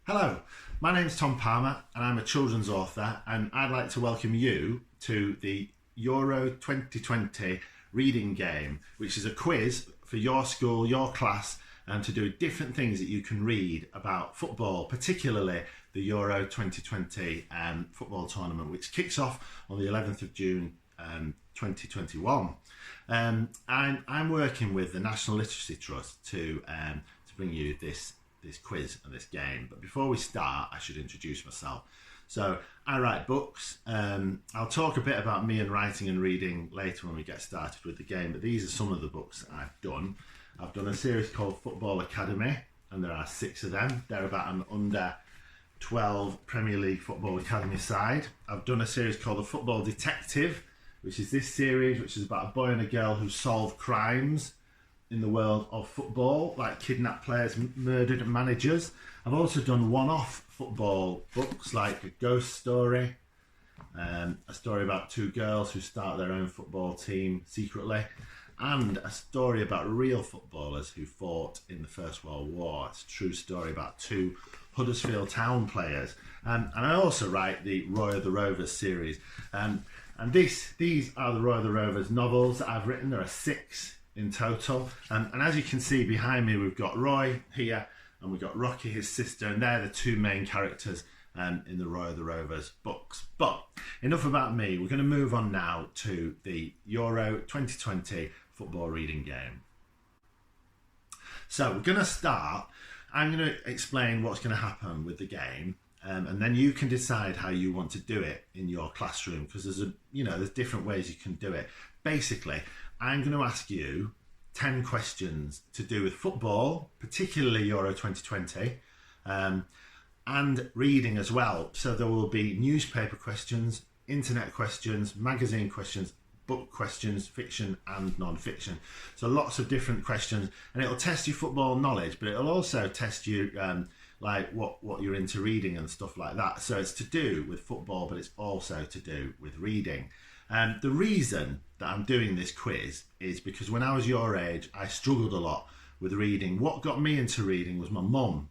Hello, my name's Tom Palmer and I'm a children's author, and I'd like to welcome you to the Euro 2020 reading game, which is a quiz for your school, your class, and to do different things that you can read about football, particularly the Euro 2020 football tournament, which kicks off on the 11th of June 2021. I'm working with the National Literacy Trust to bring you this quiz and this game. But before we start, I should introduce myself. So I write books. I'll talk a bit about me and writing and reading later when we get started with the game, but these are some of the books that I've done. I've done a series called Football Academy, and there are 6 of them. They're about an under 12 Premier League Football Academy side. I've done a series called The Football Detective, which is this series, which is about a boy and a girl who solve crimes in the world of football, like kidnapped players, murdered managers. I've also done one-off football books like A Ghost Story, a story about 2 girls who start their own football team secretly, and a story about real footballers who fought in the First World War. It's a true story about 2 Huddersfield Town players. And I also write the Roy of the Rovers series. And these are the Roy of the Rovers novels that I've written. There are 6 in total, and as you can see behind me, we've got Roy here and we've got Rocky, his sister, and they're the 2 main characters in the Roy of the Rovers books. But enough about me. We're going to move on now to the Euro 2020 football reading game. So we're going to start. I'm going to explain what's going to happen with the game, and then you can decide how you want to do it in your classroom, because there's different ways you can do it. Basically, I'm going to ask you 10 questions to do with football, particularly Euro 2020, and reading as well. So there will be newspaper questions, internet questions, magazine questions, book questions, fiction and non-fiction. So lots of different questions, and it'll test your football knowledge, but it'll also test you like what you're into reading and stuff like that. So it's to do with football, but it's also to do with reading. The reason that I'm doing this quiz is because when I was your age, I struggled a lot with reading. What got me into reading was my mum.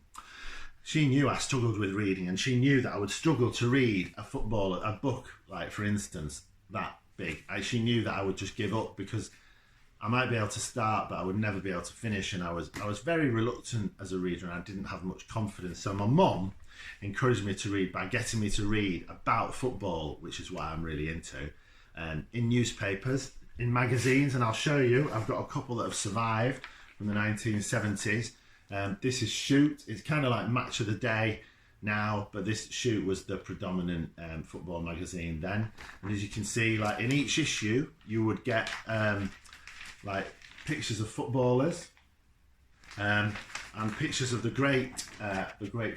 She knew I struggled with reading, and she knew that I would struggle to read a book, like for instance, that big. She knew that I would just give up because I might be able to start, but I would never be able to finish. And I was very reluctant as a reader, and I didn't have much confidence. So my mum encouraged me to read by getting me to read about football, which is what I'm really into. In newspapers, in magazines, and I'll show you, I've got a couple that have survived from the 1970s. This is Shoot. It's kind of like Match of the Day now, but this Shoot was the predominant football magazine then. And as you can see, like in each issue, you would get like pictures of footballers and pictures of the great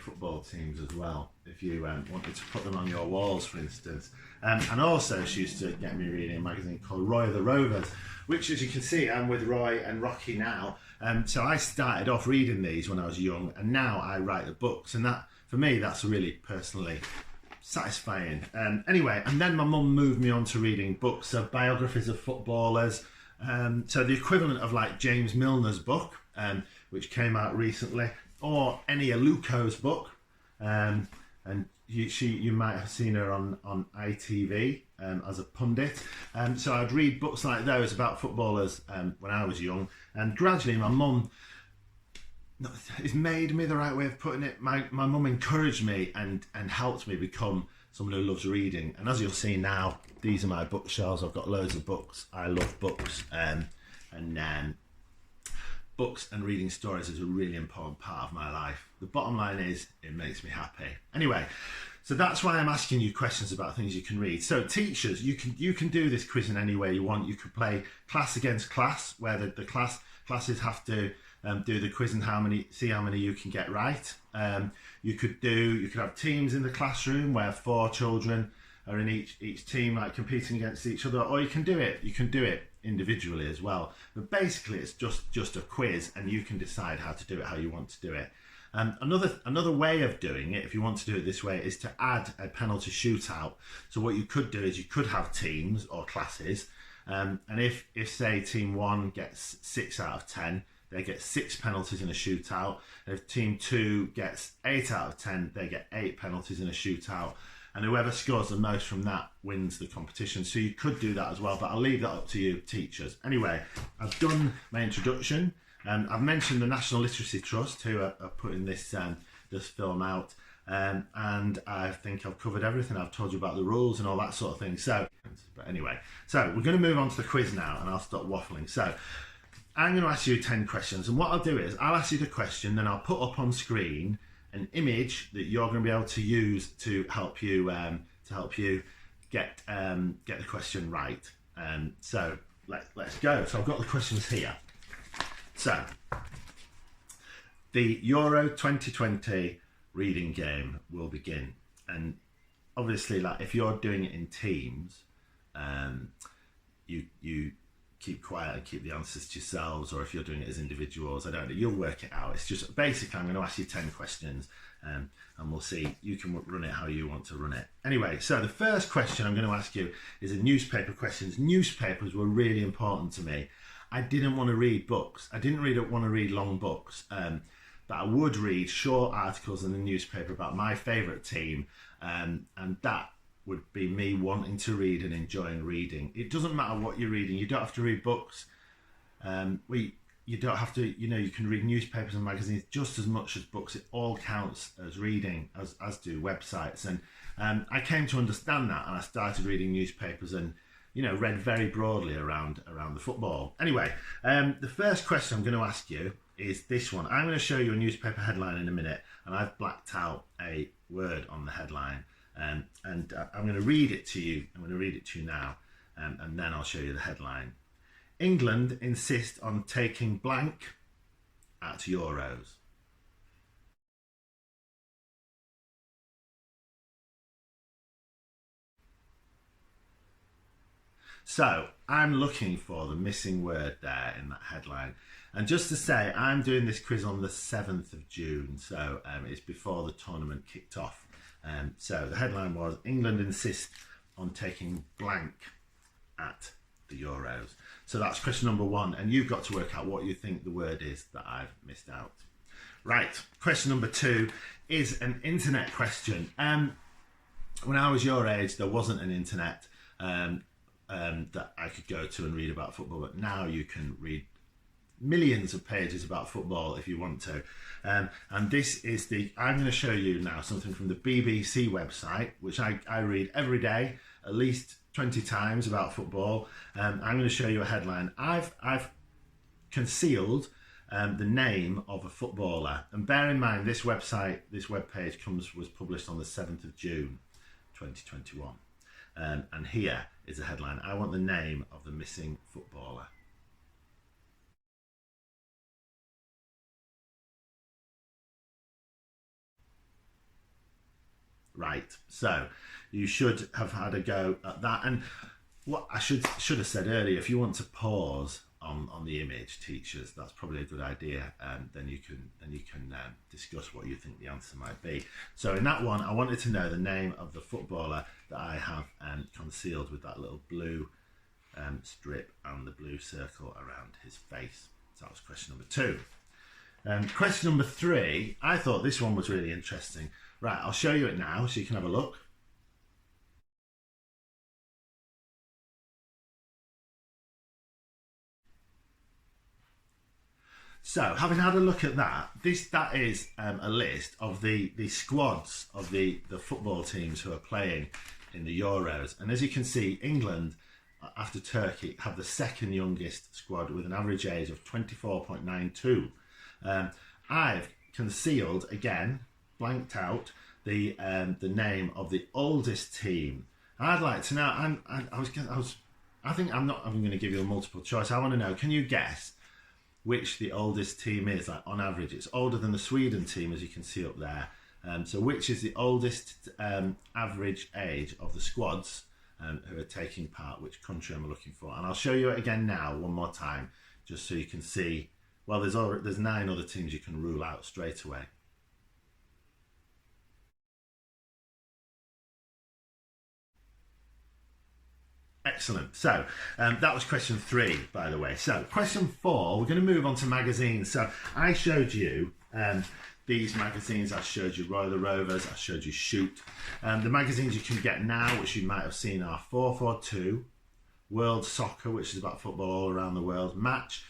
football teams as well, if you wanted to put them on your walls, for instance. And also she used to get me reading a magazine called Roy of the Rovers, which, as you can see, I'm with Roy and Rocky now. So I started off reading these when I was young, and now I write the books, and that, for me, that's really personally satisfying. Anyway, and then my mum moved me on to reading books, so biographies of footballers. So the equivalent of like James Milner's book, which came out recently, or Eni Aluko's book, and you might have seen her on ITV as a pundit. So I'd read books like those about footballers when I was young, and gradually my mum, it's made me the right way of putting it. My mum encouraged me and helped me become someone who loves reading. And as you'll see now, these are my bookshelves. I've got loads of books. I love books, and books and reading stories is a really important part of my life. The bottom line is, it makes me happy. Anyway, so that's why I'm asking you questions about things you can read. So teachers, you can do this quiz in any way you want. You could play class against class, where the classes have to do the quiz and see how many you can get right. You could have teams in the classroom where 4 children are in each team, like competing against each other, or you can do it individually as well. But basically, it's just a quiz, and you can decide how to do it, how you want to do it. Another way of doing it, if you want to do it this way, is to add a penalty shootout. So what you could do is you could have teams or classes, and if say team 1 gets 6 out of 10, they get 6 penalties in a shootout. If team 2 gets 8 out of 10, they get 8 penalties in a shootout. And whoever scores the most from that wins the competition. So you could do that as well, but I'll leave that up to you, teachers. Anyway, I've done my introduction. I've mentioned the National Literacy Trust, who are putting this film out. And I think I've covered everything. I've told you about the rules and all that sort of thing. So, but anyway, so we're going to move on to the quiz now, and I'll stop waffling. So, I'm going to ask you 10 questions, and what I'll do is I'll ask you the question, then I'll put up on screen an image that you're going to be able to use to help you get the question right. So let's go. So I've got the questions here. So the Euro 2020 reading game will begin, and obviously, like if you're doing it in teams, you keep quiet and keep the answers to yourselves, or if you're doing it as individuals, I don't know, you'll work it out. It's just basically I'm going to ask you 10 questions, and we'll see, you can run it how you want to run it. Anyway, so the first question I'm going to ask you is a newspaper question. Newspapers were really important to me. I didn't want to read books. I didn't want to read long books, but I would read short articles in the newspaper about my favourite team, and that would be me wanting to read and enjoying reading. It doesn't matter what you're reading. You don't have to read books. You don't have to, you can read newspapers and magazines just as much as books. It all counts as reading, as do websites. And I came to understand that, and I started reading newspapers and, read very broadly around the football. Anyway, the first question I'm going to ask you is this one. I'm going to show you a newspaper headline in a minute, and I've blacked out a word on the headline. And I'm going to read it to you. I'm going to read it to you now, and then I'll show you the headline. England insist on taking blank at Euros. So I'm looking for the missing word there in that headline. And just to say, I'm doing this quiz on the 7th of June, so it's before the tournament kicked off. So the headline was, England insist on taking blank at the Euros. So that's question number 1, and you've got to work out what you think the word is that I've missed out. Right, question number 2 is an internet question. When I was your age, there wasn't an internet that I could go to and read about football, but now you can read millions of pages about football if you want to. And this is I'm going to show you now something from the BBC website, which I read every day, at least 20 times about football. I'm going to show you a headline. I've concealed the name of a footballer, and bear in mind this website, this webpage was published on the 7th of June 2021. And here is a headline. I want the name of the missing footballer. Right, so you should have had a go at that. And what I should have said earlier, if you want to pause on the image, teachers, that's probably a good idea. Then you can discuss what you think the answer might be. So in that one, I wanted to know the name of the footballer that I have concealed with that little blue strip and the blue circle around his face. So that was question number 2. Question number 3, I thought this one was really interesting. Right, I'll show you it now so you can have a look. So, having had a look at that, that is a list of the squads of the football teams who are playing in the Euros. And as you can see, England, after Turkey, have the second youngest squad with an average age of 24.92. I've concealed, again, blanked out the name of the oldest team. I'd like to know. I think I'm not even going to give you a multiple choice. I want to know. Can you guess which the oldest team is? Like on average, it's older than the Sweden team, as you can see up there. So, which is the oldest average age of the squads who are taking part? Which country am I looking for? And I'll show you it again now, one more time, just so you can see. Well, there's 9 other teams you can rule out straight away. Excellent. So that was question 3, by the way. So question 4, we're going to move on to magazines. So I showed you these magazines. I showed you Roy the Rovers. I showed you Shoot. The magazines you can get now, which you might have seen, are 442, World Soccer, which is about football all around the world, Match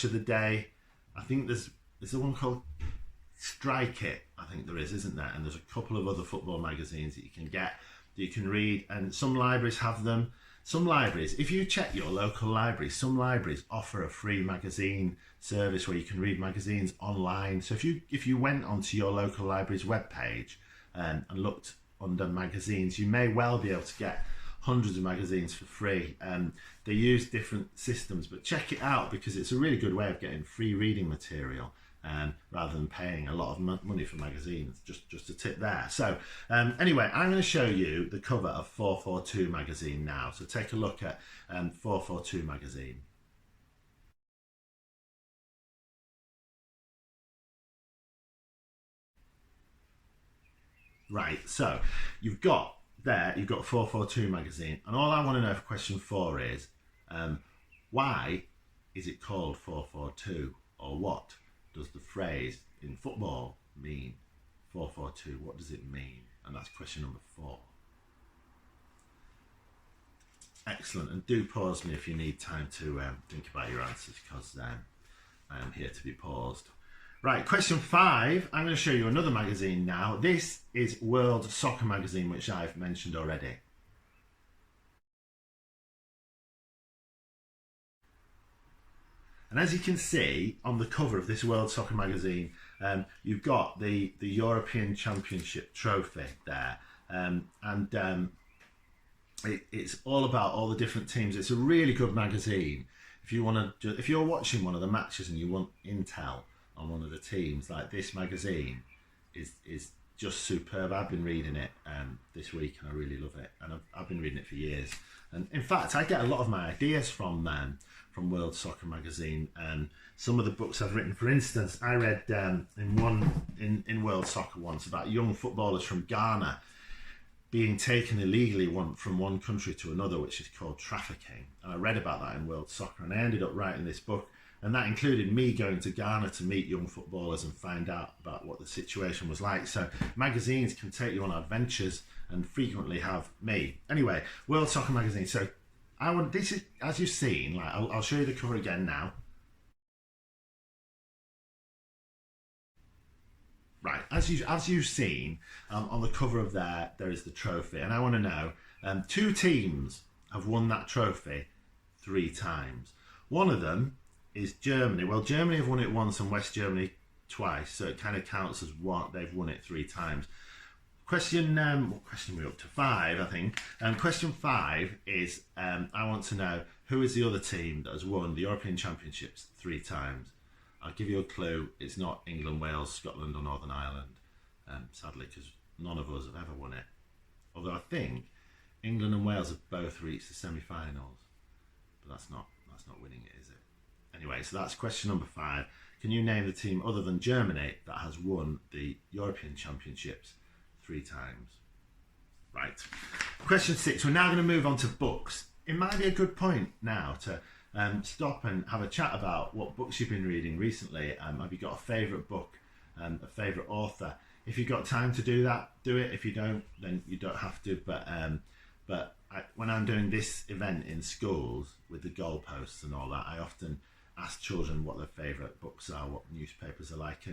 of the Day. I think there's the one called Strike It. I think there is, isn't there? And there's a couple of other football magazines that you can get, that you can read, and some libraries have them. Some libraries, if you check your local library, some libraries offer a free magazine service where you can read magazines online. So if you went onto your local library's webpage and looked under magazines, you may well be able to get hundreds of magazines for free. They use different systems, but check it out because it's a really good way of getting free reading material. Rather than paying a lot of money for magazines, just a tip there. So anyway, I'm going to show you the cover of 442 magazine now. So take a look at 442 magazine. Right, so you've got 442 magazine, and all I want to know for question 4 is why is it called 442, or what does the phrase in football mean? 442, what does it mean? And that's question number 4. Excellent, and do pause me if you need time to think about your answers, because I am here to be paused. Right, question 5, I'm going to show you another magazine now. This is World Soccer Magazine, which I've mentioned already. And as you can see on the cover of this World Soccer Magazine, you've got the European Championship trophy there. It's all about all the different teams. It's a really good magazine. If you're watching one of the matches and you want intel on one of the teams, like this magazine is just superb. I've been reading it this week and I really love it. And I've been reading it for years. And in fact, I get a lot of my ideas from World Soccer Magazine, and some of the books I've written. For instance, I read in World Soccer once about young footballers from Ghana being taken illegally from one country to another, which is called trafficking. And I read about that in World Soccer, and I ended up writing this book, and that included me going to Ghana to meet young footballers and find out about what the situation was like. So magazines can take you on adventures and frequently have me. Anyway, World Soccer Magazine. So this is, as you've seen, like I'll show you the cover again now. Right, as you've seen on the cover of there is the trophy, and I want to know 2 teams have won that trophy 3 times. One of them is Germany. Well, Germany have won it once and West Germany twice, so it kind of counts as one. They've won it 3 times. Question, what question are we up to? 5, I think. Question 5 is, I want to know who is the other team that has won the European Championships 3 times. I'll give you a clue. It's not England, Wales, Scotland or Northern Ireland, sadly, because none of us have ever won it. Although I think England and Wales have both reached the semi-finals, but that's not winning it, is it? Anyway, so that's question number 5. Can you name the team other than Germany that has won the European Championships 3 times? Right. Question 6. We're now going to move on to books. It might be a good point now to stop and have a chat about what books you've been reading recently. Have you got a favourite book, a favourite author? If you've got time to do that, do it. If you don't, then you don't have to. But when I'm doing this event in schools with the goalposts and all that, I often ask children what their favourite books are, what newspapers are like,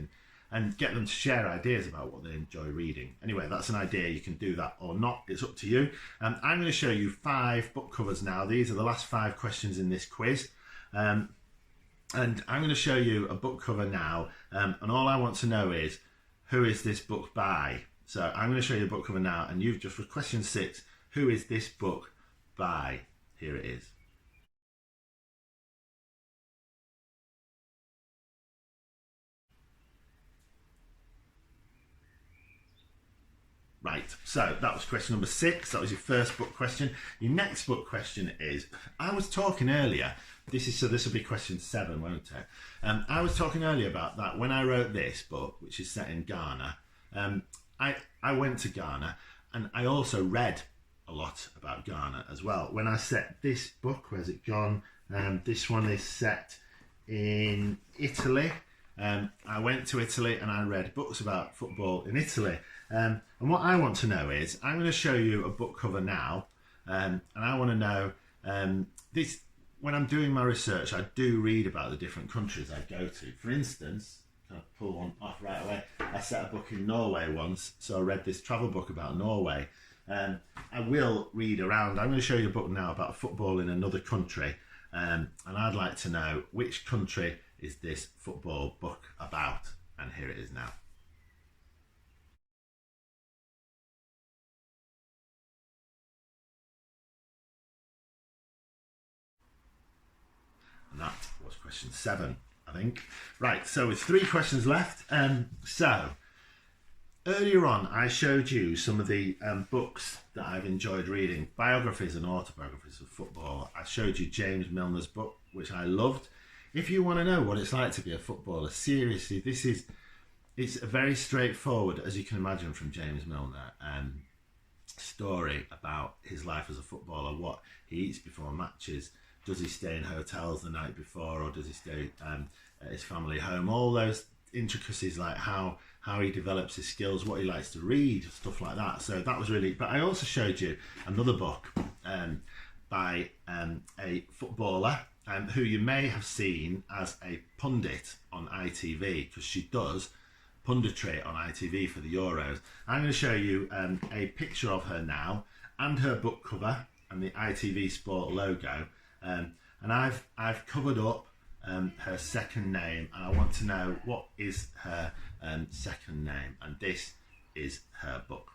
and get them to share ideas about what they enjoy reading. Anyway, that's an idea. You can do that or not. It's up to you. I'm going to show you 5 book covers now. These are the last 5 questions in this quiz. And I'm going to show you a book cover now. And all I want to know is, who is this book by? So I'm going to show you the book cover now. And you've just, for question 6, who is this book by? Here it is. Right, so that was question number 6. That was your first book question. Your next book question is, I was talking earlier, this will be question 7, won't it? I was talking earlier about that when I wrote this book, which is set in Ghana. I went to Ghana and I also read a lot about Ghana as well. When I set this book, where's it gone? This one is set in Italy. I went to Italy and I read books about football in Italy. And what I want to know is, I'm going to show you a book cover now, and I want to know this. When I'm doing my research, I do read about the different countries I go to. For instance, can I pull one off right away? I set a book in Norway once, so I read this travel book about Norway. I will read around. I'm going to show you a book now about football in another country, and I'd like to know which country is this football book about, and here it is now. And that was question 7, I think. Right, so with 3 questions left. So earlier on, I showed you some of the books that I've enjoyed reading, biographies and autobiographies of football. I showed you James Milner's book, which I loved. If you want to know what it's like to be a footballer, seriously, it's a very straightforward, as you can imagine from James Milner, story about his life as a footballer, what he eats before matches. Does he stay in hotels the night before, or does he stay at his family home? All those intricacies, like how he develops his skills, what he likes to read, stuff like that. So that was really. But I also showed you another book by a footballer who you may have seen as a pundit on ITV, because she does punditry on ITV for the Euros. I'm going to show you a picture of her now, and her book cover, and the ITV Sport logo. And I've covered up her second name, and I want to know what is her second name, and this is her book.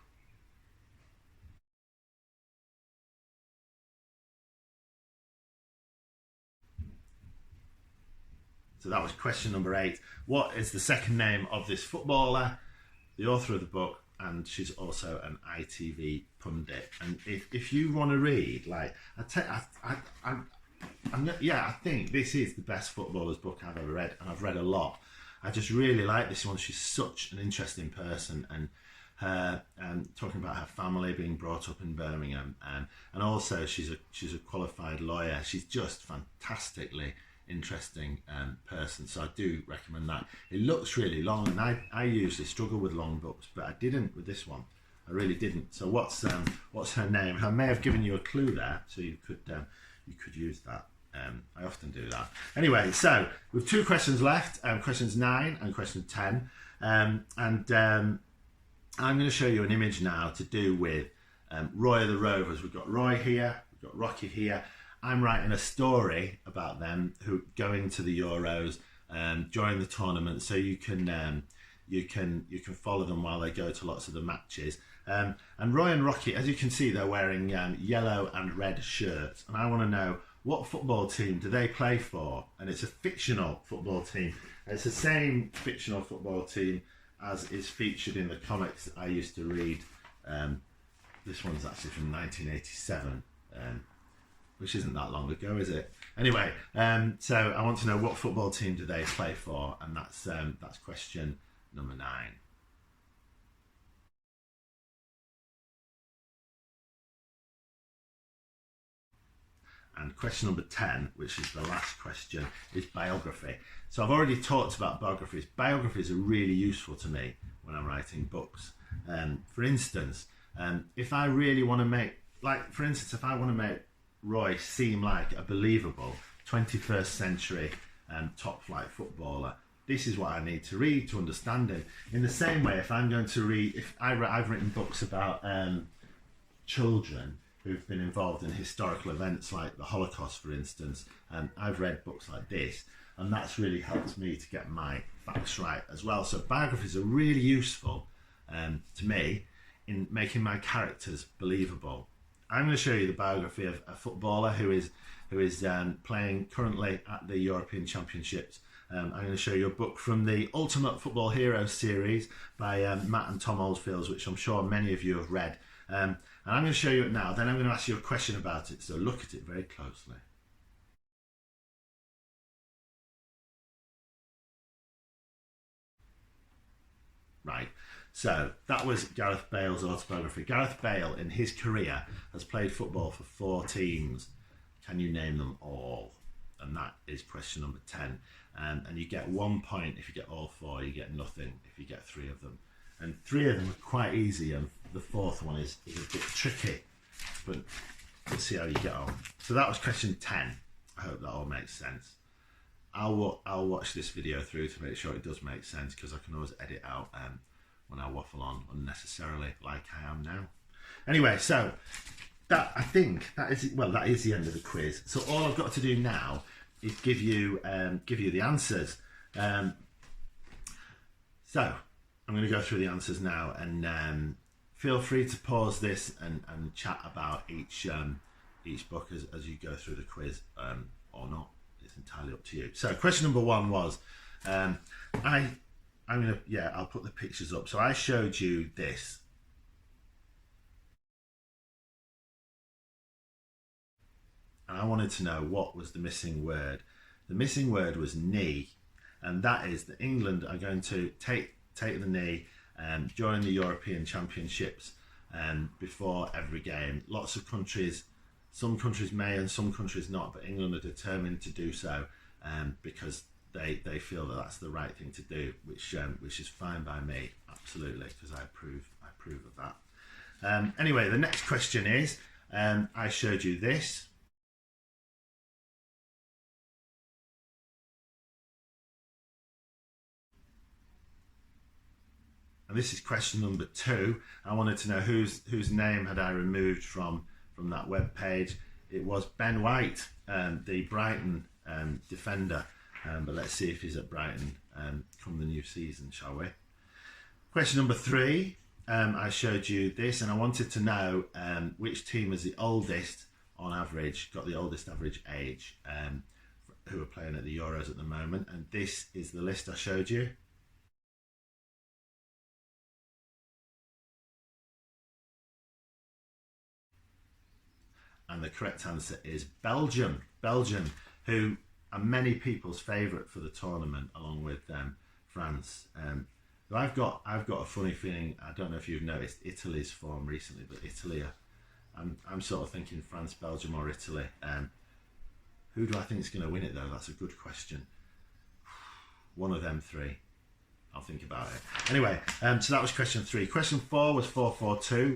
So that was question number 8. What is the second name of this footballer, the author of the book, and she's also an ITV pundit. And if you want to read, like, I think this is the best footballer's book I've ever read, and I've read a lot. I just really like this one. She's such an interesting person, and her talking about her family, being brought up in Birmingham, and also she's a qualified lawyer. She's just fantastically interesting person, so I do recommend that. It looks really long, and I usually struggle with long books, but I didn't with this one. I really didn't. So what's her name? I may have given you a clue there, so you could use that. I often do that. Anyway, so with 2 questions left, questions 9 and question 10, and I'm going to show you an image now to do with Roy of the Rovers. We've got Roy here, we've got Rocky here. I'm writing a story about them who going to the Euros during the tournament, so you can follow them while they go to lots of the matches. And Roy and Rocky, as you can see, they're wearing yellow and red shirts, and I want to know, what football team do they play for? And it's a fictional football team. It's the same fictional football team as is featured in the comics that I used to read. This one's actually from 1987. Which isn't that long ago, is it? Anyway, so I want to know, what football team do they play for, and that's question number 9. And question number 10, which is the last question, is biography. So I've already talked about biographies. Biographies are really useful to me when I'm writing books. For instance, if I really want to make, if I want to make Roy seem like a believable 21st century top flight footballer, this is what I need to read to understand him. In the same way, if I'm going to read, I've written books about children who've been involved in historical events like the Holocaust, for instance, and I've read books like this, and that's really helped me to get my facts right as well. So biographies are really useful to me in making my characters believable. I'm going to show you the biography of a footballer who is playing currently at the European Championships. I'm going to show you a book from the Ultimate Football Heroes series by Matt and Tom Oldfields, which I'm sure many of you have read. And I'm going to show you it now. Then I'm going to ask you a question about it, so look at it very closely. Right. So that was Gareth Bale's autobiography. Gareth Bale, in his career, has played football for 4 teams. Can you name them all? And that is question number 10. And you get 1 point if you get all 4. You get nothing if you get 3 of them. And 3 of them are quite easy, and the 4th one is a bit tricky. But we'll see how you get on. So that was question 10. I hope that all makes sense. I'll watch this video through to make sure it does make sense, because I can always edit out when I waffle on unnecessarily, like I am now. Anyway, so that, I think that is the end of the quiz. So all I've got to do now is give you the answers. So I'm going to go through the answers now, and feel free to pause this and chat about each book as you go through the quiz, or not. It's entirely up to you. So question number 1 was, I'll put the pictures up. So I showed you this. And I wanted to know what was the missing word. The missing word was knee, and that is that England are going to take the knee during the European Championships before every game. Lots of countries, some countries may and some countries not, but England are determined to do so because they feel that that's the right thing to do, which is fine by me, absolutely, because I approve of that. Anyway, the next question is, I showed you this. And this is question number 2. I wanted to know whose name had I removed from that web page. It was Ben White, the Brighton defender. But let's see if he's at Brighton come the new season, shall we? Question number 3. I showed you this, and I wanted to know which team is the oldest on average, got the oldest average age, who are playing at the Euros at the moment. And this is the list I showed you. And the correct answer is Belgium. Belgium, who are many people's favourite for the tournament, along with France. I've got a funny feeling. I don't know if you've noticed Italy's form recently, but Italy, I'm sort of thinking France, Belgium, or Italy. Who do I think is going to win it though? That's a good question. One of them 3. I'll think about it. Anyway, so that was question 3. Question 4 was 4-4-2.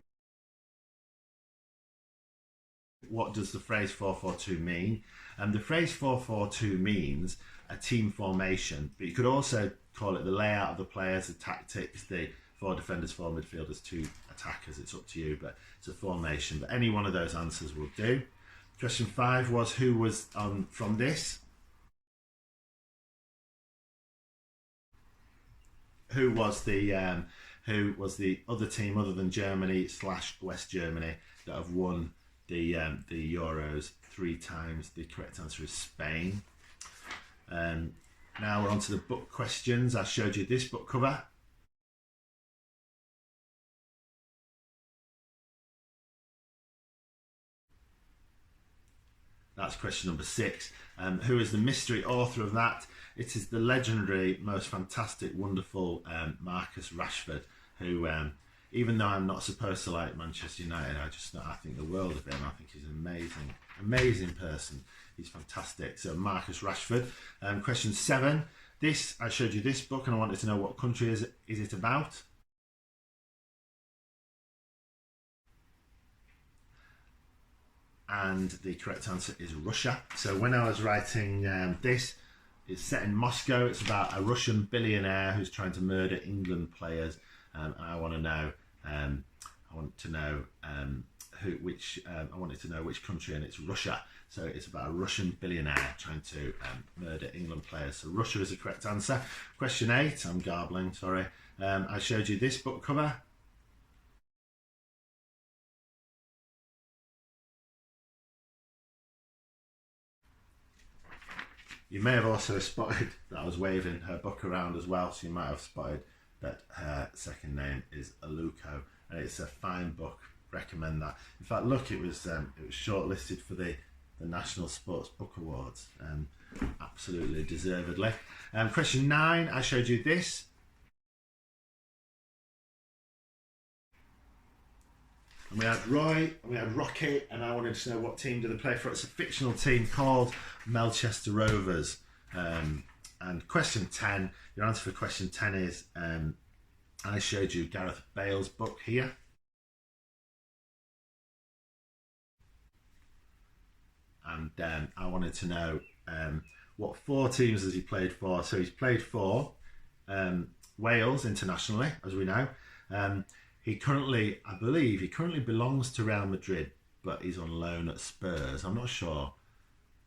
What does the phrase 4-4-2 mean? The phrase 4-4-2 means a team formation, but you could also call it the layout of the players, the tactics, the 4 defenders, 4 midfielders, 2 attackers. It's up to you, but it's a formation. But any one of those answers will do. Question 5 was, who was from this? Who was the other team other than Germany / West Germany that have won the Euros 3 times? The correct answer is Spain. Now we're on to the book questions. I showed you this book cover. That's question number 6. Who is the mystery author of that? It is the legendary, most fantastic, wonderful Marcus Rashford, who, even though I'm not supposed to like Manchester United, I think the world of him. I think he's an amazing person. He's fantastic. So Marcus Rashford. Question 7. I showed you this book, and I wanted to know what country is it about. And the correct answer is Russia. So when I was writing this, it's set in Moscow. It's about a Russian billionaire who's trying to murder England players, and I wanted to know which country, and it's Russia. So it's about a Russian billionaire trying to murder England players. So Russia is the correct answer. Question 8. I'm garbling. Sorry. I showed you this book cover. You may have also spotted that I was waving her book around as well, so you might have spotted that her second name is Aluko, and it's a fine book. Recommend that. In fact, look, it was shortlisted for the National Sports Book Awards, absolutely deservedly. Question 9, I showed you this. and we had Roy, and we had Rocky, and I wanted to know what team do they play for. It's a fictional team called Melchester Rovers. And question 10, your answer for question 10 is, I showed you Gareth Bale's book here. And I wanted to know what 4 teams has he played for. So he's played for Wales internationally, as we know. He currently, I believe, belongs to Real Madrid, but he's on loan at Spurs. I'm not sure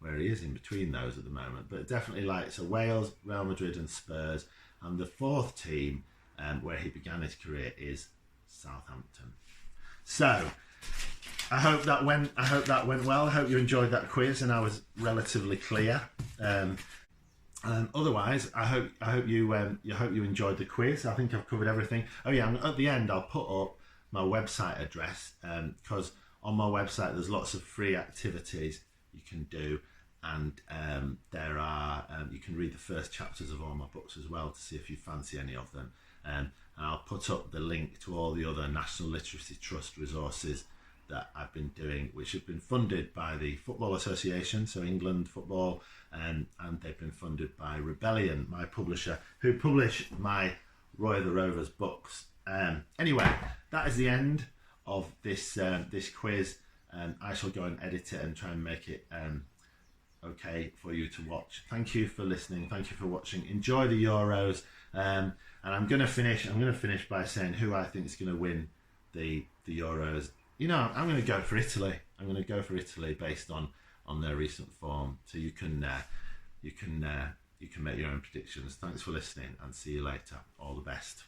where he is in between those at the moment, but definitely so Wales, Real Madrid and Spurs. And the 4th team where he began his career is Southampton. So I hope that went well. I hope you enjoyed that quiz and I was relatively clear. Otherwise, I hope you enjoyed the quiz. I think I've covered everything. Oh yeah, and at the end I'll put up my website address because on my website there's lots of free activities you can do, and there are you can read the first chapters of all my books as well to see if you fancy any of them. And I'll put up the link to all the other National Literacy Trust resources that I've been doing, which have been funded by the Football Association, so England Football, and they've been funded by Rebellion, my publisher, who publish my Roy the Rovers books. Anyway, that is the end of this quiz. I shall go and edit it and try and make it okay for you to watch. Thank you for listening. Thank you for watching. Enjoy the Euros. And I'm going to finish by saying who I think is going to win the Euros. You know, I'm going to go for Italy. I'm going to go for Italy based on their recent form. So you can make your own predictions. Thanks for listening, and see you later. All the best.